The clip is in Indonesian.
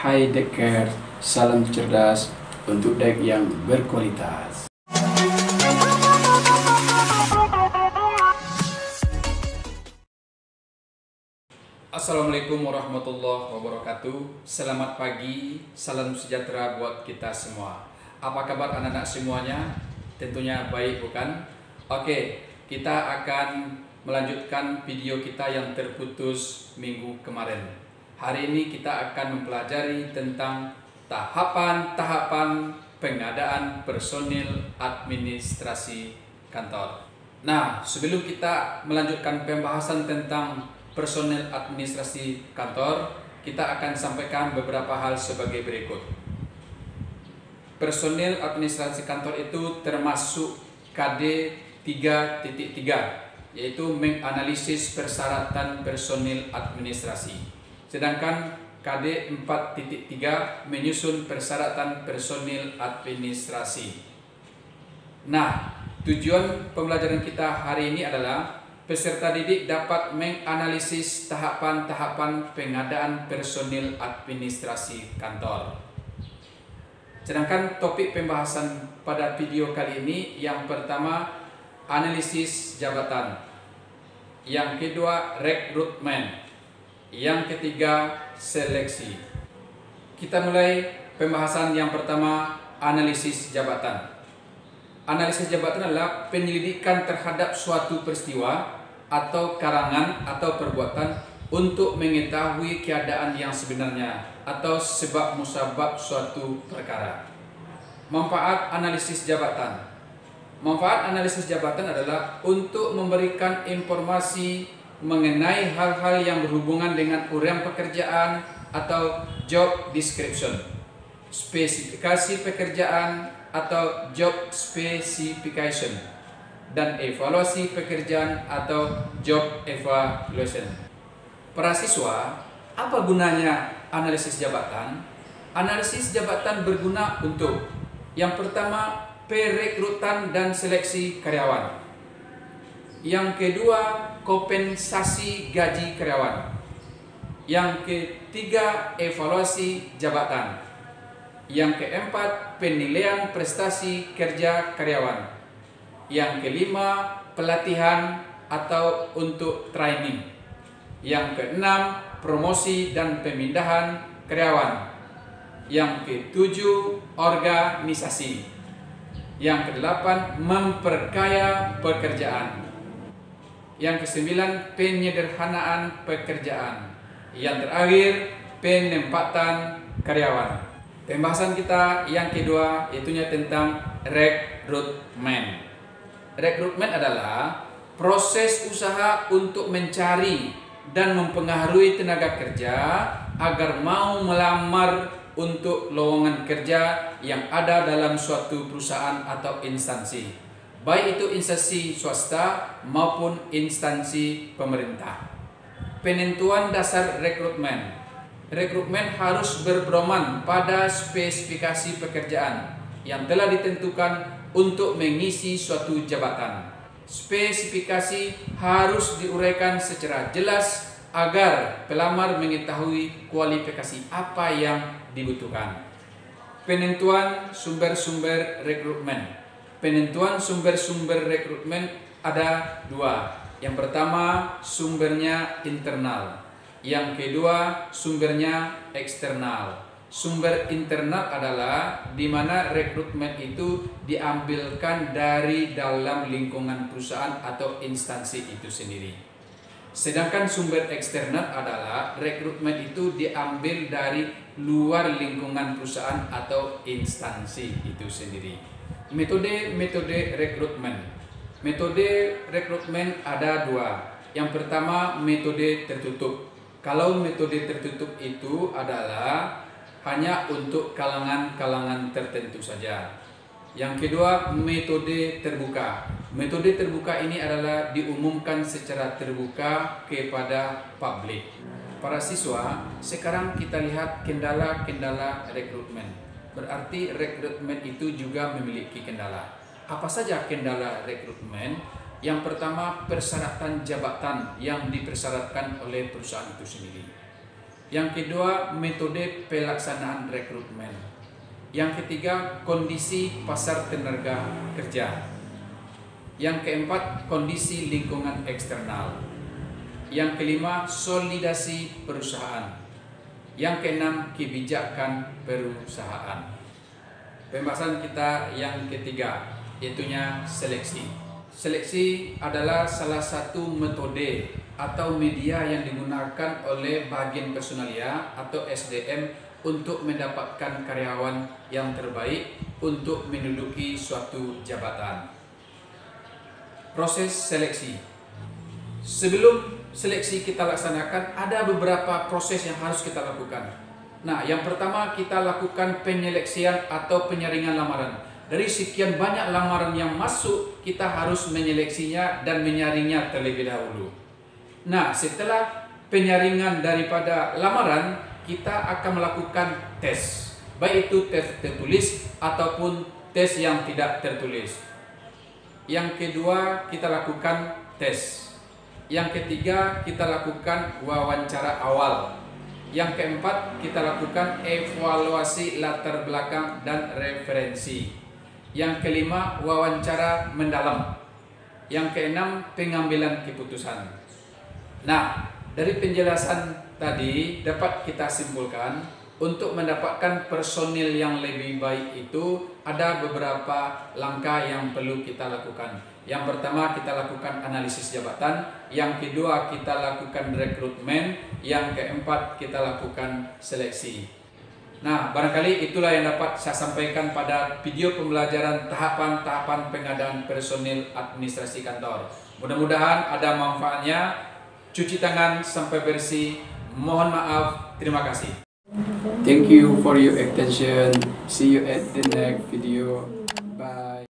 Hai Dekker, salam cerdas untuk dek yang berkualitas. Assalamualaikum warahmatullahi wabarakatuh. Selamat pagi, salam sejahtera buat kita semua. Apa kabar anak-anak semuanya? Tentunya baik bukan? Oke, kita akan melanjutkan video kita yang terputus minggu kemarin. Hari ini kita akan mempelajari tentang tahapan-tahapan pengadaan personil administrasi kantor. Nah, sebelum kita melanjutkan pembahasan tentang personil administrasi kantor, kita akan sampaikan beberapa hal sebagai berikut. Personil administrasi kantor itu termasuk KD 3.3, yaitu menganalisis persyaratan personil administrasi. Sedangkan KD 4.3 menyusun persyaratan personil administrasi. Nah, tujuan pembelajaran kita hari ini adalah peserta didik dapat menganalisis tahapan-tahapan pengadaan personil administrasi kantor. Sedangkan topik pembahasan pada video kali ini yang pertama analisis jabatan, yang kedua rekrutmen, yang ketiga seleksi. Kita mulai pembahasan yang pertama, analisis jabatan. Analisis jabatan adalah penyelidikan terhadap suatu peristiwa atau karangan atau perbuatan untuk mengetahui keadaan yang sebenarnya atau sebab musabab suatu perkara. Manfaat analisis jabatan. Manfaat analisis jabatan adalah untuk memberikan informasi mengenai hal-hal yang berhubungan dengan uraian pekerjaan atau job description, spesifikasi pekerjaan atau job specification, dan evaluasi pekerjaan atau job evaluation. Para siswa, apa gunanya analisis jabatan? Analisis jabatan berguna untuk yang pertama, perekrutan dan seleksi karyawan. Yang kedua, kompensasi gaji karyawan. Yang ketiga, evaluasi jabatan. Yang keempat, penilaian prestasi kerja karyawan. Yang kelima, pelatihan atau untuk training. Yang keenam, promosi dan pemindahan karyawan. Yang ketujuh, organisasi. Yang kedelapan, memperkaya pekerjaan. Yang kesembilan, penyederhanaan pekerjaan. Yang terakhir, penempatan karyawan. Pembahasan kita yang kedua yaitunya tentang rekrutmen. Rekrutmen adalah proses usaha untuk mencari dan mempengaruhi tenaga kerja agar mau melamar untuk lowongan kerja yang ada dalam suatu perusahaan atau instansi, baik itu instansi swasta maupun instansi pemerintah. Penentuan dasar rekrutmen. Rekrutmen harus berpedoman pada spesifikasi pekerjaan yang telah ditentukan untuk mengisi suatu jabatan. Spesifikasi harus diuraikan secara jelas agar pelamar mengetahui kualifikasi apa yang dibutuhkan. Penentuan sumber-sumber rekrutmen. Penentuan sumber-sumber rekrutmen ada dua. Yang pertama, sumbernya internal. Yang kedua, sumbernya eksternal. Sumber internal adalah di mana rekrutmen itu diambilkan dari dalam lingkungan perusahaan atau instansi itu sendiri. Sedangkan sumber eksternal adalah rekrutmen itu diambil dari luar lingkungan perusahaan atau instansi itu sendiri. Metode rekrutmen. Metode rekrutmen ada dua. Yang pertama, metode tertutup. Kalau metode tertutup itu adalah hanya untuk kalangan-kalangan tertentu saja. Yang kedua, metode terbuka. Metode terbuka ini adalah diumumkan secara terbuka kepada publik. Para siswa, sekarang kita lihat kendala-kendala rekrutmen. Berarti rekrutmen itu juga memiliki kendala. Apa saja kendala rekrutmen? Yang pertama, persyaratan jabatan yang dipersyaratkan oleh perusahaan itu sendiri. Yang kedua, metode pelaksanaan rekrutmen. Yang ketiga, kondisi pasar tenaga kerja. Yang keempat, kondisi lingkungan eksternal. Yang kelima, solidasi perusahaan. Yang keenam, kebijakan perusahaan. Pembahasan kita yang ketiga, yaitunya seleksi. Seleksi adalah salah satu metode atau media yang digunakan oleh bagian personalia atau SDM untuk mendapatkan karyawan yang terbaik untuk menduduki suatu jabatan. Proses seleksi. Sebelum seleksi kita laksanakan, ada beberapa proses yang harus kita lakukan. Nah, yang pertama kita lakukan penyeleksian atau penyaringan lamaran. Dari sekian banyak lamaran yang masuk, kita harus menyeleksinya dan menyaringnya terlebih dahulu. Nah, setelah penyaringan daripada lamaran, kita akan melakukan tes. Baik itu tes tertulis ataupun tes yang tidak tertulis. Yang kedua, kita lakukan tes. Yang ketiga, kita lakukan wawancara awal. Yang keempat, kita lakukan evaluasi latar belakang dan referensi. Yang kelima, wawancara mendalam. Yang keenam, pengambilan keputusan. Nah, dari penjelasan tadi dapat kita simpulkan, untuk mendapatkan personil yang lebih baik itu ada beberapa langkah yang perlu kita lakukan. Yang pertama, kita lakukan analisis jabatan. Yang kedua, kita lakukan rekrutmen. Yang keempat, kita lakukan seleksi. Nah, barangkali itulah yang dapat saya sampaikan pada video pembelajaran tahapan-tahapan pengadaan personil administrasi kantor. Mudah-mudahan ada manfaatnya. Cuci tangan sampai bersih. Mohon maaf. Terima kasih. Thank you for your attention. See you at the next video. Bye.